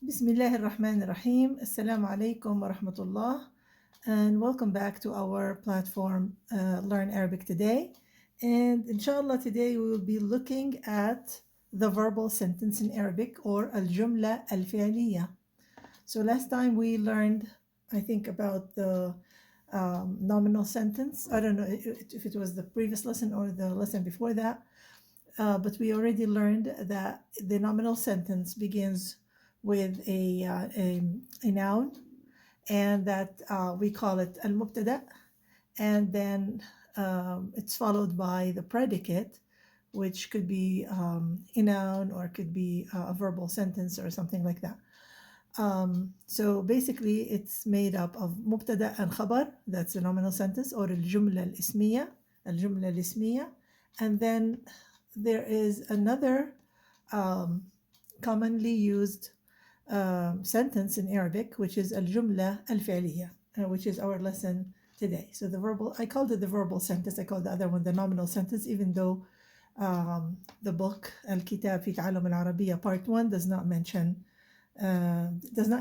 بسم الله الرحمن الرحيم. Assalamu alaikum wa rahmatullah, and welcome back to our platform Learn Arabic Today. And inshallah today we will be looking at the verbal sentence in Arabic, or الجملة الفعلية. So last time we learned, I think, about the nominal sentence. I don't know if it was the previous lesson or the lesson before that, but we already learned that the nominal sentence begins with a noun, and that we call it al-mubtada, and then it's followed by the predicate, which could be a noun or could be a verbal sentence or something like that. So basically it's made up of mubtada and khabar, that's the nominal sentence, or الجملة الاسمية, and then there is another commonly used sentence in Arabic, which is الجملة الفعلية, which is our lesson today. So the verbal, I called it the verbal sentence, I called the other one the nominal sentence, even though the book الكتاب في تعلم العربية part 1 does not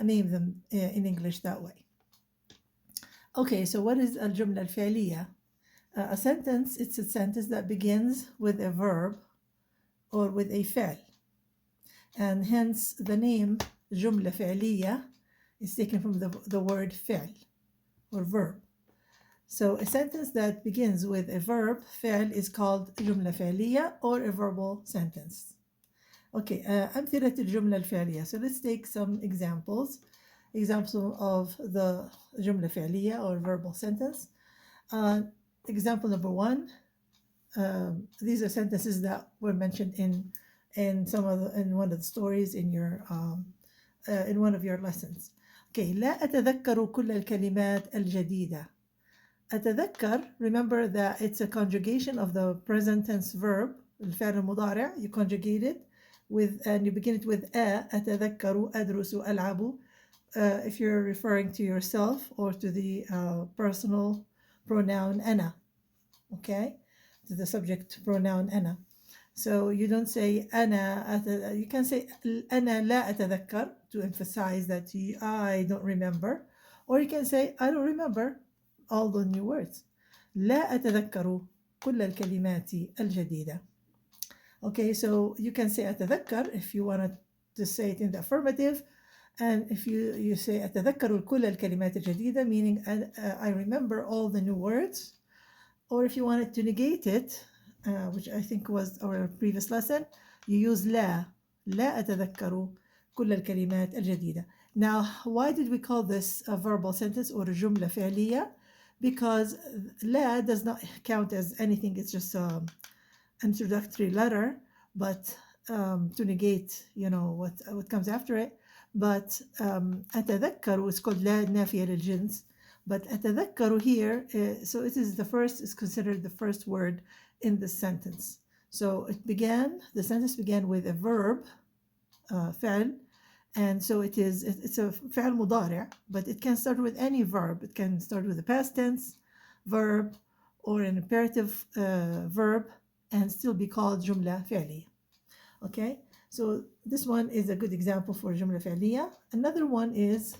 name them in English that way. Okay, so what is الجملة الفعلية? A sentence, it's a sentence that begins with a verb or with a فعل, and hence the name جملة فعلية is taken from the word فعل or verb. So a sentence that begins with a verb فعل is called جملة فعلية or a verbal sentence. Okay, أمثلة الجملة الفعلية. So let's take some examples of the جملة فعلية or verbal sentence. Example number 1. These are sentences that were mentioned in one of the stories in one of your lessons. Okay, لا أتذكر كل الكلمات الجديدة. أتذكر, remember that it's a conjugation of the present tense verb الفعل المضارع. You conjugate it and you begin it with أتذكر أدرس ألعب. If you're referring to yourself or to the personal pronoun أنا, okay, to the subject pronoun أنا. So you don't say أنا, you can say أنا لا أتذكر to emphasize that I don't remember, or you can say I don't remember all the new words. لا أتذكر كل الكلمات الجديدة. Okay, so you can say أتذكر if you wanted to say it in the affirmative, and if you say أتذكر كل الكلمات الجديدة, meaning I remember all the new words. Or if you wanted to negate it, which I think was our previous lesson, you use لا أتذكر كل الكلمات الجديدة. Now, why did we call this a verbal sentence or a جملة فعلية? Because لا does not count as anything, it's just an introductory letter, but to negate, what comes after it. But أتذكر is called لا نافية للجنس. But أتذكر here, so it is considered the first word in the sentence. So the sentence began with a verb, فعل, and so it's a فعل مضارع, but it can start with any verb. It can start with a past tense verb or an imperative verb and still be called جملة فعلية. Okay, so this one is a good example for جملة فعلية. Another one is,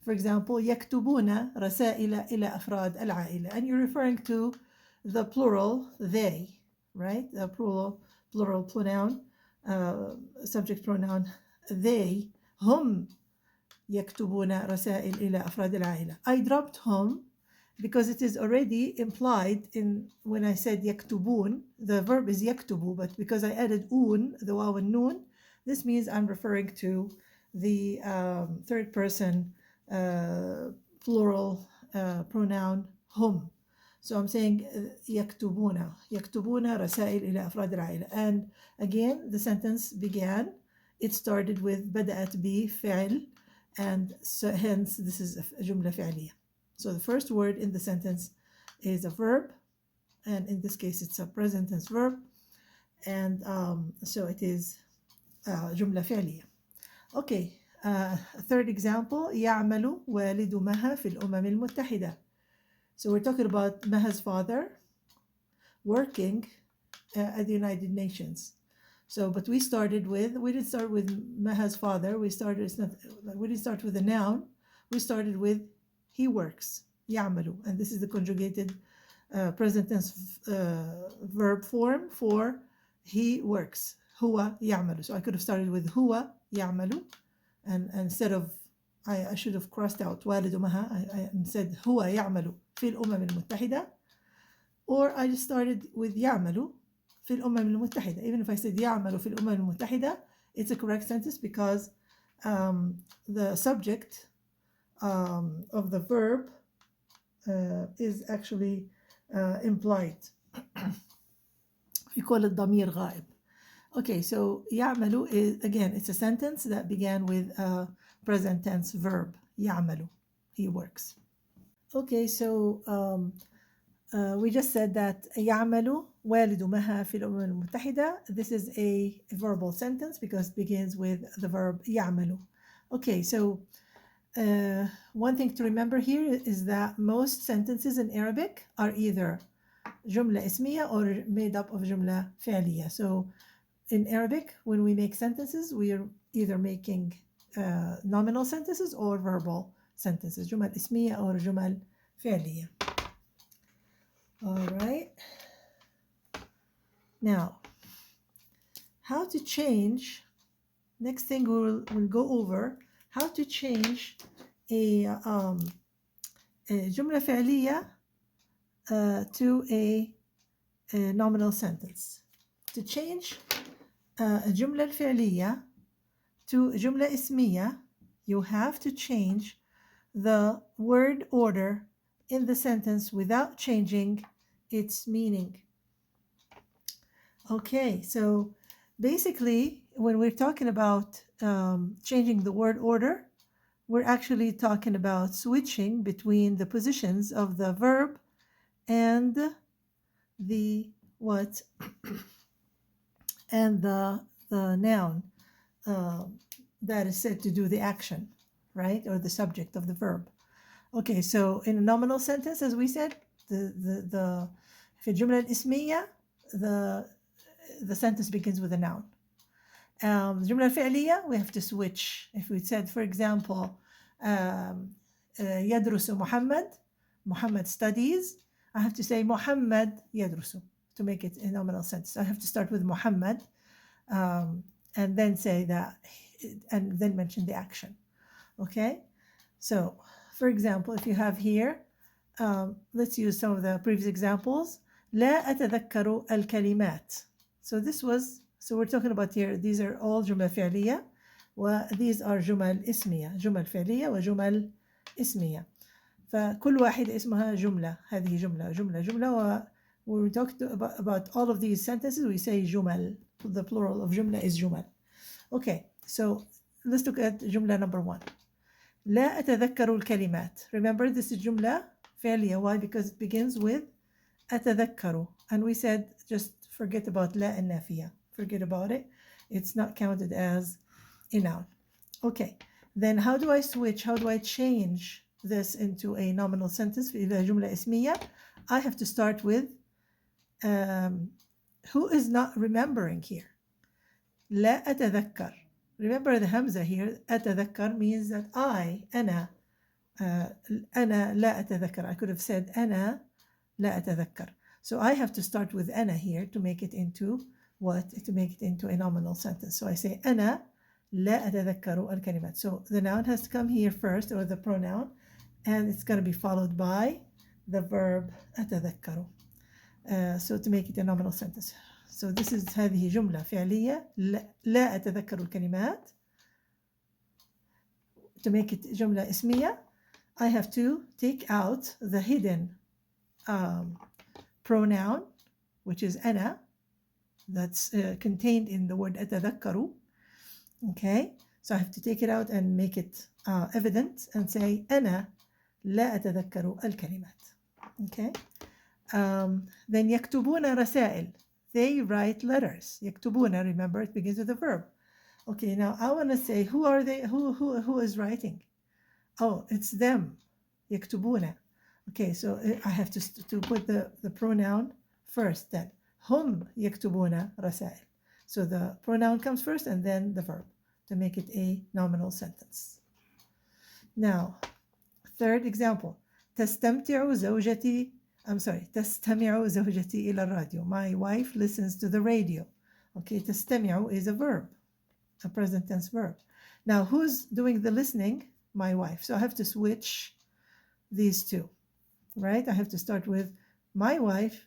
for example, يكتبون رسائل إلى أفراد العائلة, and you're referring to the plural they, right? The plural pronoun, subject pronoun they. هم يكتبون رسائل إلى أفراد العائلة. I dropped هم because it is already implied when I said يكتبون, the verb is يكتبوا, but because I added the واو والنون, this means I'm referring to the third person plural pronoun هم. So I'm saying يكتبون رسائل إلى أفراد العائلة. And again, the sentence began, it started with بدأت بفعل, and so hence this is a جملة فعلية. So the first word in the sentence is a verb, and in this case it's a present tense verb, and so it is جملة فعلية. Okay, third example, يعمل والد مها في الأمم المتحدة. So we're talking about Maha's father working at the United Nations. So, but we didn't start with Maha's father. We didn't start with a noun. We started with he works, يعمل, and this is the conjugated present tense verb form for he works. هو يعمل. So I could have started with هو يعمل, and instead of I should have crossed out والد ومها. I said هو يعمل في الأمم المتحدة, or I just started with يعمل في الأمم المتحدة. Even if I said يعمل في الأمم المتحدة, it's a correct sentence because the subject of the verb is actually implied. We call it ضمير غائب. Okay, so يعمل is, again, it's a sentence that began with a present tense verb. يعمل, he works. Okay, so we just said that يعمل والد مها في الأمم المتحدة. This is a verbal sentence because it begins with the verb يعمل. Okay, so one thing to remember here is that most sentences in Arabic are either جملة اسمية or made up of جملة فعلية. So in Arabic, when we make sentences, we are either making nominal sentences or verbal sentences, جمل اسمية or جمل فعلية. All right. Now, how to change, next thing we'll go over, how to change a جملة فعلية to a nominal sentence. To change الجملة الفعلية to جملة اسمية, you have to change the word order in the sentence without changing its meaning. Okay, so basically when we're talking about changing the word order, we're actually talking about switching between the positions of the verb and the what? And the noun that is said to do the action, right? Or the subject of the verb. Okay, so in a nominal sentence, as we said, في الجملة الاسمية, the sentence begins with a noun. الجملة الفعلية, we have to switch. If we said, for example, يدرس محمد studies, I have to say محمد يدرس to make it a nominal sentence. I have to start with Muhammad and then say that, and then mention the action. Okay, so for example, if you have here, let's use some of the previous examples. لا أتذكر الكلمات. So we're talking about here, these are all جمل فعلية, these are جمل اسمية, جمل فعلية وجمل اسمية. فكل واحدة اسمها جملة. هذه جملة. When we talk about all of these sentences, we say جمل. The plural of جملة is جمل. Okay, so let's look at جملة number 1. لا أتذكر الكلمات. Remember, this is جملة فعلية. Why? Because it begins with أتذكر. And we said, just forget about لا النافية. Forget about it. It's not counted as a noun. Okay, then how do I switch? How do I change this into a nominal sentence? إذا جملة اسمية, I have to start with who is not remembering here. لا أتذكر. Remember the hamza here. أتذكر means that أنا لا أتذكر. I could have said أنا لا أتذكر. So I have to start with أنا here to make it into what? To make it into a nominal sentence. So I say أنا لا أتذكر الكلمات. So the noun has to come here first, or the pronoun, and it's going to be followed by the verb أتذكر. So to make it a nominal sentence. So this is هذه جملة فعلية. لا أتذكر الكلمات. To make it جملة اسمية, I have to take out the hidden pronoun, which is أنا, that's contained in the word أتذكر. Okay, so I have to take it out and make it evident and say أنا لا أتذكر الكلمات. Okay, then يكتبون رسائل. They write letters. يكتبون, remember, it begins with a verb. Okay, now I want to say, who are they? Who is writing? Oh, it's them. يكتبون. Okay, so I have to put the pronoun first then. هم يكتبون رسائل. So the pronoun comes first and then the verb to make it a nominal sentence. Now, third example. تستمع زوجتي تستمع زوجتي إلى الراديو. My wife listens to the radio. Okay, تستمع is a verb, a present tense verb. Now, who's doing the listening? My wife. So I have to switch these two, right? I have to start with my wife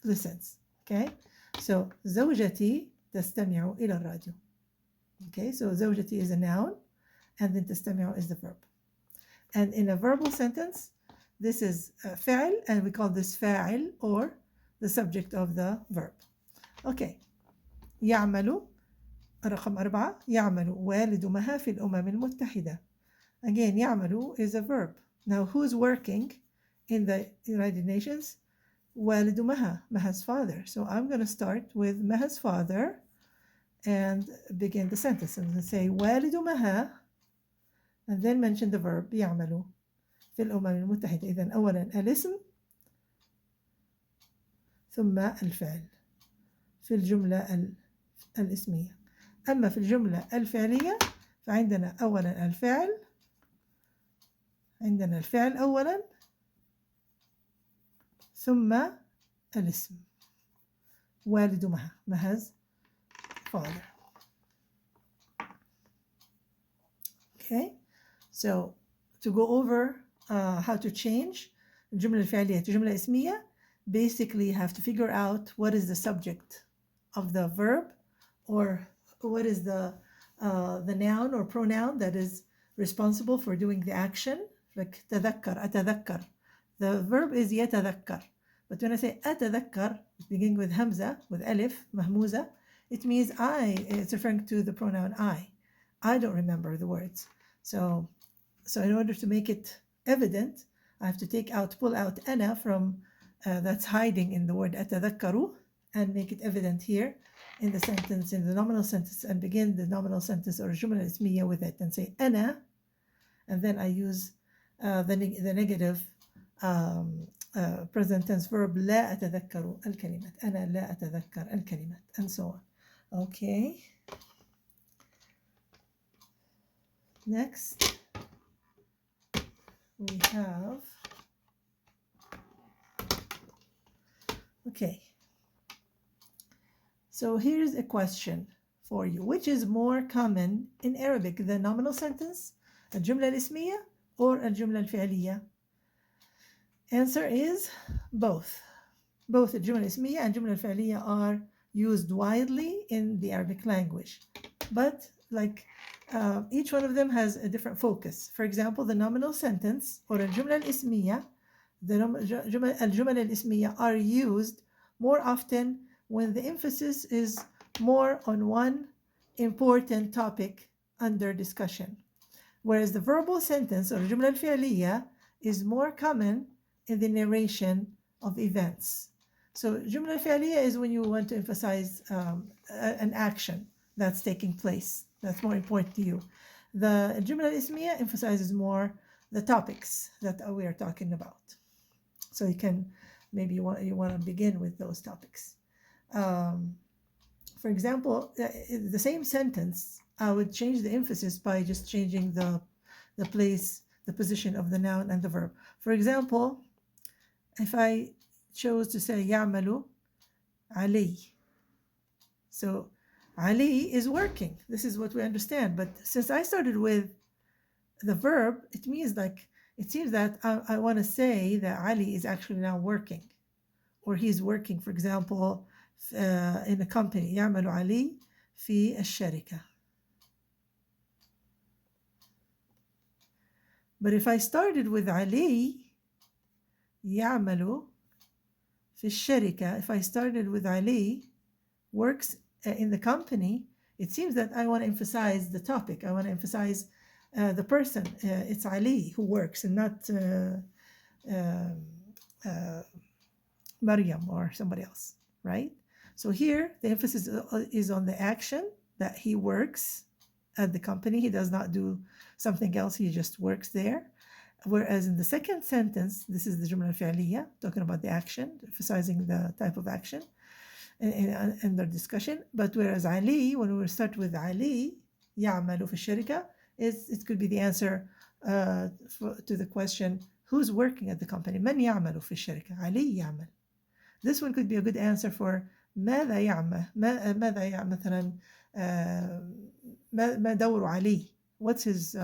listens. Okay, so زوجتي تستمع إلى الراديو. Okay, so زوجتي is a noun, and then تستمع is the verb. And in a verbal sentence, this is فعل, and we call this فاعل, or the subject of the verb. Okay, يعمل رقم 4. يعمل والد مها في الأمم المتحدة. Again, يعمل is a verb. Now, who's working in the United Nations? والد مها, Maha's father. So I'm going to start with Maha's father and begin the sentence. I'm going to say والد مها, and then mention the verb يعمل في الأمم المتحدة. إذن أولا الاسم ثم الفعل في الجملة الاسمية. أما في الجملة الفعلية فعندنا أولا الفعل، عندنا الفعل أولا ثم الاسم والد مها, Maha's father. Okay, so to go over how to change الجملة الفعلية to جملة اسمية, basically you have to figure out what is the subject of the verb, or what is the noun or pronoun that is responsible for doing the action. Like تذكر, أتذكر. The verb is يتذكر. But when I say أتذكر, beginning with همزة, with ألف, مهموزة, it means it's referring to the pronoun I. I don't remember the words. So in order to make it evident, I have to pull out أنا from that's hiding in the word أتذكر, and make it evident here in the sentence, in the nominal sentence, and begin the nominal sentence or الجملة الاسمية with it, and say أنا, and then I use the negative present tense verb لا أتذكر الكلمات. أنا لا أتذكر الكلمات, and so on. Okay. Next, we have, okay. So here's a question for you. Which is more common in Arabic, the nominal sentence, الجملة الاسمية, or الجملة الفعلية? Answer is both. Both الجملة الاسمية and الجملة الفعلية are used widely in the Arabic language, but each one of them has a different focus. For example, the nominal sentence or الجملة الاسمية, الجمل الاسمية are used more often when the emphasis is more on one important topic under discussion, whereas the verbal sentence or الجملة الفعلية is more common in the narration of events. So الجملة الفعلية is when you want to emphasize an action that's taking place, that's more important to you. The الجملة الاسمية emphasizes more the topics that we are talking about. So you can, maybe you want to begin with those topics. For example, the same sentence, I would change the emphasis by just changing the place, the position of the noun and the verb. For example, if I chose to say يعمل علي, so Ali is working. This is what we understand. But since I started with the verb, it means it seems that I want to say that Ali is actually now working, or he's working. For example, in a company, يعمل علي في الشركة. But if I started with Ali, يعمل في الشركة, if I started with Ali, works in the company, it seems that I want to emphasize the topic. I want to emphasize the person. It's Ali who works, and not Maryam or somebody else, right? So here the emphasis is on the action, that he works at the company. He does not do something else, he just works there. Whereas in the second sentence, this is the جملة الفعلية, talking about the action, emphasizing the type of action. in the discussion. But whereas علي, when we start with علي يعمل في الشركة, it could be the answer to the question, who's working at the company? من يعمل في الشركة? علي يعمل. This one could be a good answer for ماذا يعمل مثلا ما دور علي? What's his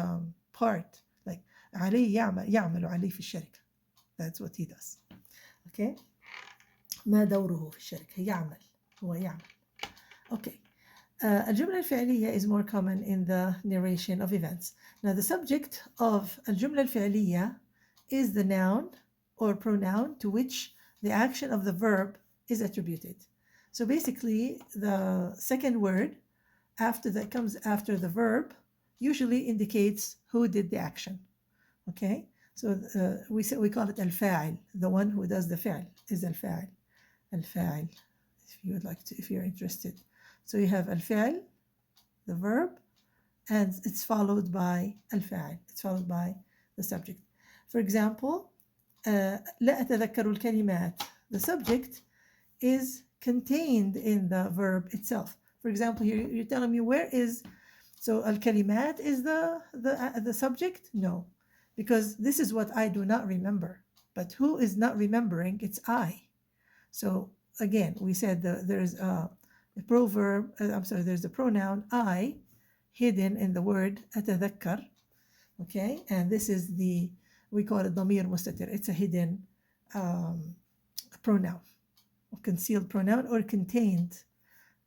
part? Like علي يعمل علي في الشركة. That's what he does. Okay. ما دوره في الشركة؟ يعمل. هو يعمل. Okay. الجملة الفعلية is more common in the narration of events. Now the subject of الجملة الفعلية is the noun or pronoun to which the action of the verb is attributed. So basically the second word that comes after the verb usually indicates who did the action. Okay, so we call it الفاعل. The one who does the فعل is الفاعل. الفاعل, if you would like to, if you're interested. So you have الفعل, the verb, and it's followed by الفاعل. It's followed by the subject. For example, لا أتذكر الكلمات. The subject is contained in the verb itself. For example, here you're telling me where is, so الكلمات is the subject? No, because this is what I do not remember. But who is not remembering? It's I. So again, we said there's a proverb, there's a pronoun I hidden in the word أتذكر. Okay, and this is we call it ضمير مستتر. It's a hidden pronoun, concealed pronoun or contained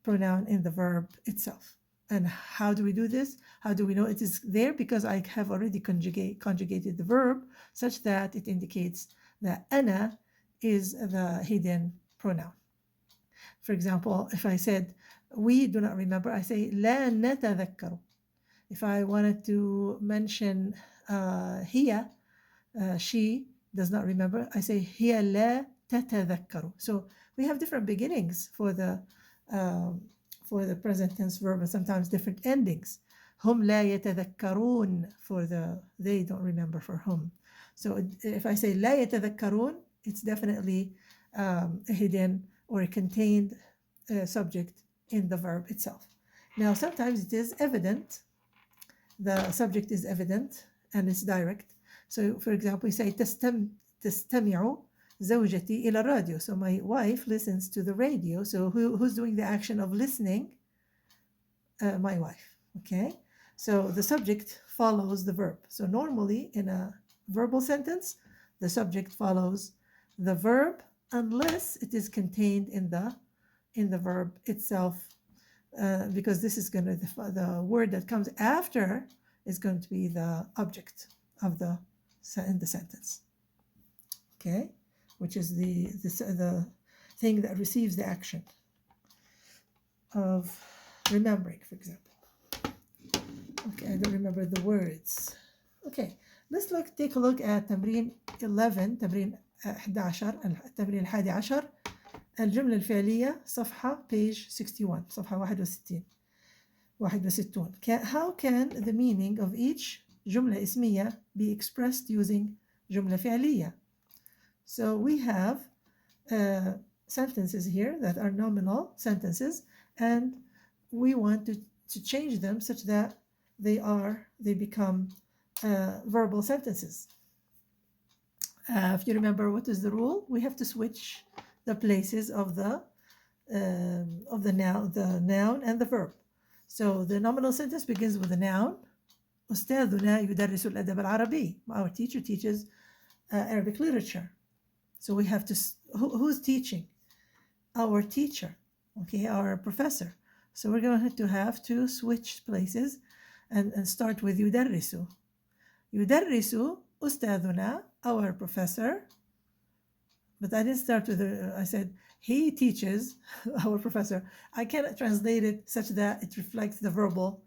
pronoun in the verb itself. And how do we do this? How do we know it is there? Because I have already conjugated the verb such that it indicates that أنا is the hidden pronoun. For example, if I said we do not remember, I say لا نتذكر. If I wanted to mention هي, she does not remember, I say هي لا تتذكر. So we have different beginnings for the present tense verb and sometimes different endings. هم لا يتذكرون for they don't remember for whom. So if I say لا يتذكرون, it's definitely a hidden or a contained subject in the verb itself. Now sometimes it is evident, the subject is evident and it's direct. So for example, we say تستمع زوجتي إلى الراديو. So my wife listens to the radio. So who's doing the action of listening? My wife. Okay. So the subject follows the verb. So normally in a verbal sentence, the subject follows the verb unless it is contained in the verb itself, because this is going to the word that comes after is going to be the object of in the sentence. Okay, which is the thing that receives the action of remembering, for example. Okay, I don't remember the words. Okay, let's take a look at تمرين 11 تمرين 11 التمرين 11 الجملة الفعلية صفحة page 61 صفحة 61. How can the meaning of each جملة اسمية be expressed using جملة فعلية? So we have sentences here that are nominal sentences, and we want to change them such that they become verbal sentences. If you remember, what is the rule? We have to switch the places of the noun and the verb. So the nominal sentence begins with the noun. أستاذنا يدرس الأدب العربي. Our teacher teaches Arabic literature. So we have to, who's teaching? Our teacher, okay, our professor. So we're going to have to switch places and start with يدرس. يدرس أستاذنا, our professor. But I didn't start with I said he teaches, our professor. I cannot translate it such that it reflects the verbal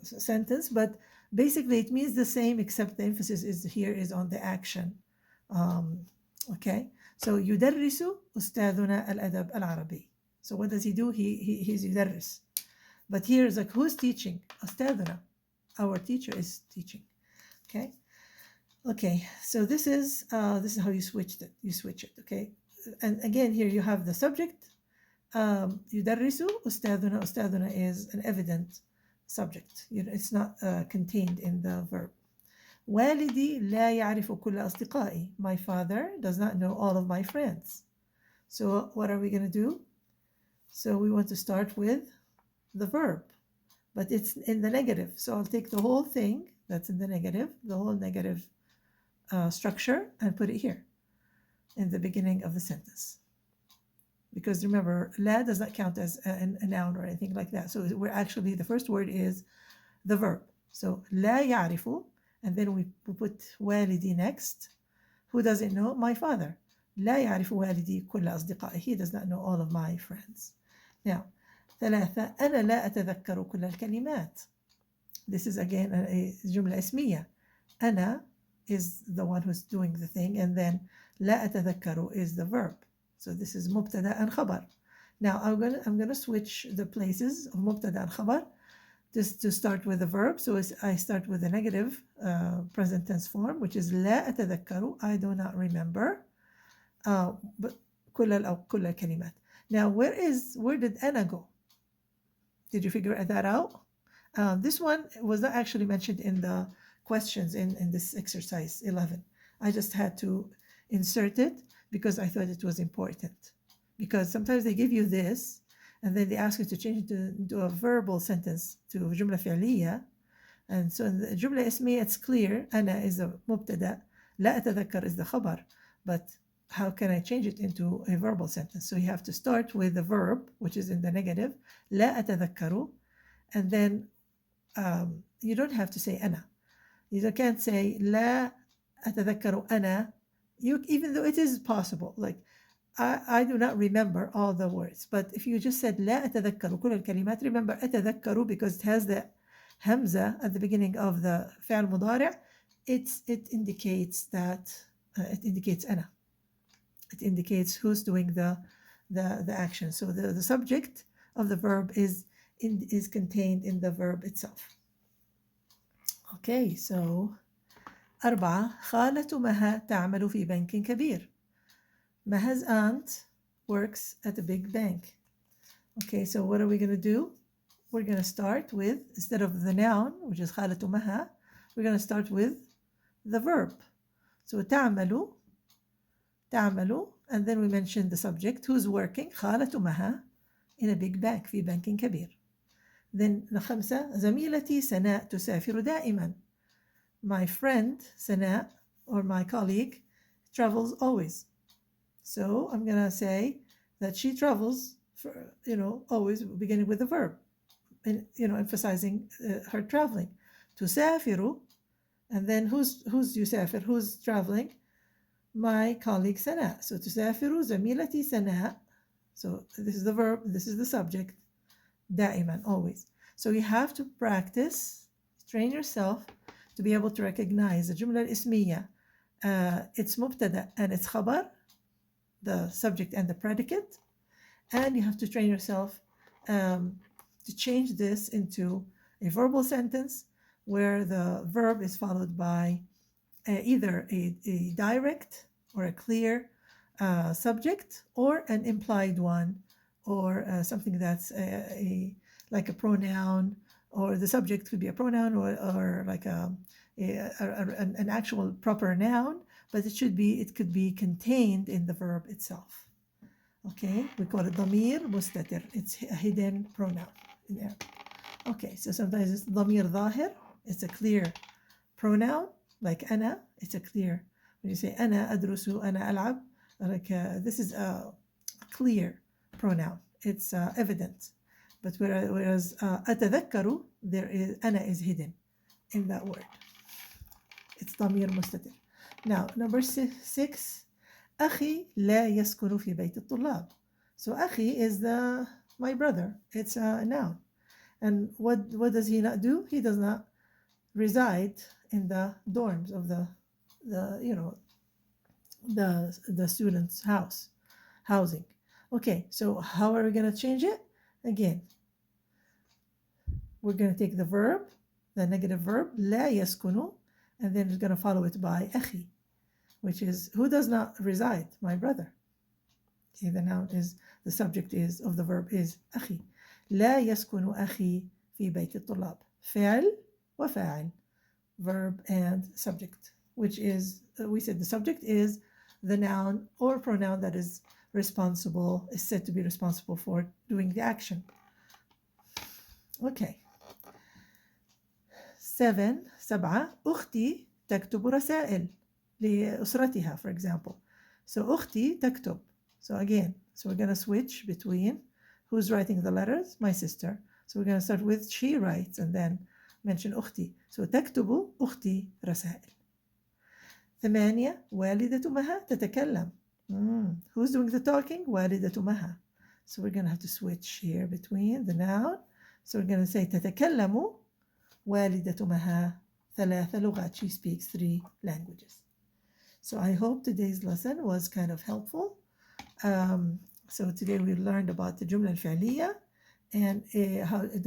sentence, but basically it means the same, except the emphasis is on the action. Okay, so يدرس أستاذنا الأدب العربي. So what does he do? He's يدرس. But here is like, who's teaching? أستاذنا, our teacher is teaching. Okay, so this is how you switch it. Okay, and again, here you have the subject. يدرس أستاذنا. أستاذنا is an evident subject. It's not contained in the verb. والدي لا يعرف كل أصدقائي. My father does not know all of my friends. So what are we going to do? So we want to start with the verb, but it's in the negative. So I'll take the whole thing that's in the negative, the whole negative structure, and put it here in the beginning of the sentence. Because remember, لا does not count as a noun or anything like that. So we're actually, the first word is the verb. So لا يعرف, and then we put والدي next. Who doesn't know? My father. لا يعرف والدي كل أصدقائي. He does not know all of my friends. Now, 3. أنا لا أتذكر كل الكلمات. This is again a جملة اسمية. أنا is the one who's doing the thing, and then لا أتذكر is the verb. So this is مبتدأ and خبر. Now I'm gonna switch the places of مبتدأ and خبر just to start with the verb. So I start with the negative present tense form, which is لا أتذكر. I do not remember. But كل الكلمات. Now where did أنا go? Did you figure that out? This one was not actually mentioned in the questions in this exercise 11. I just had to insert it because I thought it was important. Because sometimes they give you this and then they ask you to change it into a verbal sentence to جملة فعلية. And so in the جملة اسمية it's clear. أنا is the مبتدأ. لا أتذكر is the خبر. But how can I change it into a verbal sentence? So you have to start with the verb, which is in the negative. لا أتذكر. And then you don't have to say أنا. You can't say لا أتذكر أنا. Even though it is possible, like I do not remember all the words, but if you just said لا أتذكر كل الكلمات, remember أتذكر because it has the همزة at the beginning of the فعل مضارع. It indicates that it indicates أنا. It indicates who's doing the action. So the subject of the verb is contained in the verb itself. Okay, so 4. خالة مها تعمل في بنك كبير. Maha's aunt works at a big bank. Okay, so what are we going to do? We're going to start with, instead of the noun, which is خالة مها, we're going to start with the verb. So تعمل, and then we mention the subject, who's working, خالة مها, in a big bank, في بنك كبير. Then 5. زميلتي سناء تسافر دائما. My friend Sana, or my colleague, travels always. So I'm gonna say that she travels for, always beginning with the verb, and emphasizing her traveling. تسافر, and then who's يسافر, who's traveling? My colleague Sana. So تسافر زميلتي سناء. So this is the verb, this is the subject. دائما, always. So you have to practice, train yourself to be able to recognize the جملة الاسمية. It's مبتدأ and it's خبر, the subject and the predicate. And you have to train yourself to change this into a verbal sentence where the verb is followed by either a direct or a clear subject, or an implied one, or something that's like a pronoun, or the subject could be a pronoun, or like an actual proper noun, but it could be contained in the verb itself. Okay, we call it ضمير مستتر. It's a hidden pronoun in Arabic. Okay, so sometimes it's ضمير ظاهر. It's a clear pronoun, like أنا. It's a clear, when you say أنا أدرس, أنا ألعب, like this is a clear pronoun. It's evident. But whereas أتذكر, أنا is hidden in that word. It's ضمير مستتر. Now, number 6. أخي لا يسكن في بيت الطلاب. So أخي is my brother. It's a noun. And what does he not do? He does not reside in the dorms of the student's housing. Okay, so how are we going to change it? Again, we're going to take the verb, the negative verb, لا يسكن, and then we're going to follow it by أخي, which is who does not reside? My brother. Okay, the noun is, the subject is of the verb is أخي. لا يسكن أخي في بيت الطلاب. فعل وفاعل, verb and subject, which is, we said the subject is the noun or pronoun that is responsible, is said to be responsible for doing the action. Okay. 7 أختي تكتب رسائل لأسرتها, for example. So أختي تكتب. So again, so we're going to switch between who's writing the letters, my sister. So we're going to start with she writes and then mention أختي. So تكتب أختي رسائل. 8 والدة مها تتكلم. Who's doing the talking? والدة مها. So we're going to have to switch here between the noun. So we're going to say تتكلم والدة مها 3 لغات. She speaks 3 languages. So I hope today's lesson was kind of helpful. So today we learned about the الجملة الفعلية and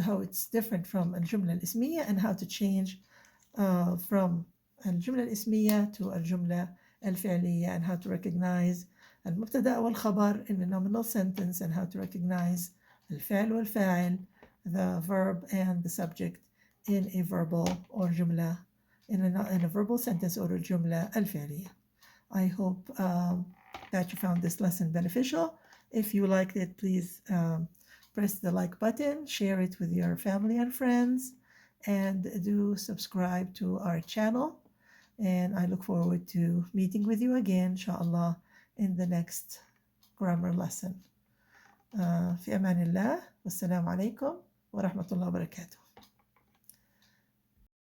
how it's different from الجملة الاسمية and how to change from الجملة الاسمية to الجملة الفعلية and how to recognize المبتدأ والخبر in a nominal sentence and how to recognize الفعل والفاعل, the verb and the subject in a verbal or جملة in a verbal sentence or الجملة الفعلية. I hope that you found this lesson beneficial. If you liked it, please press the like button, share it with your family and friends, and do subscribe to our channel. And I look forward to meeting with you again, inshallah, in the next grammar lesson. في أمان الله والسلام عليكم ورحمة الله وبركاته.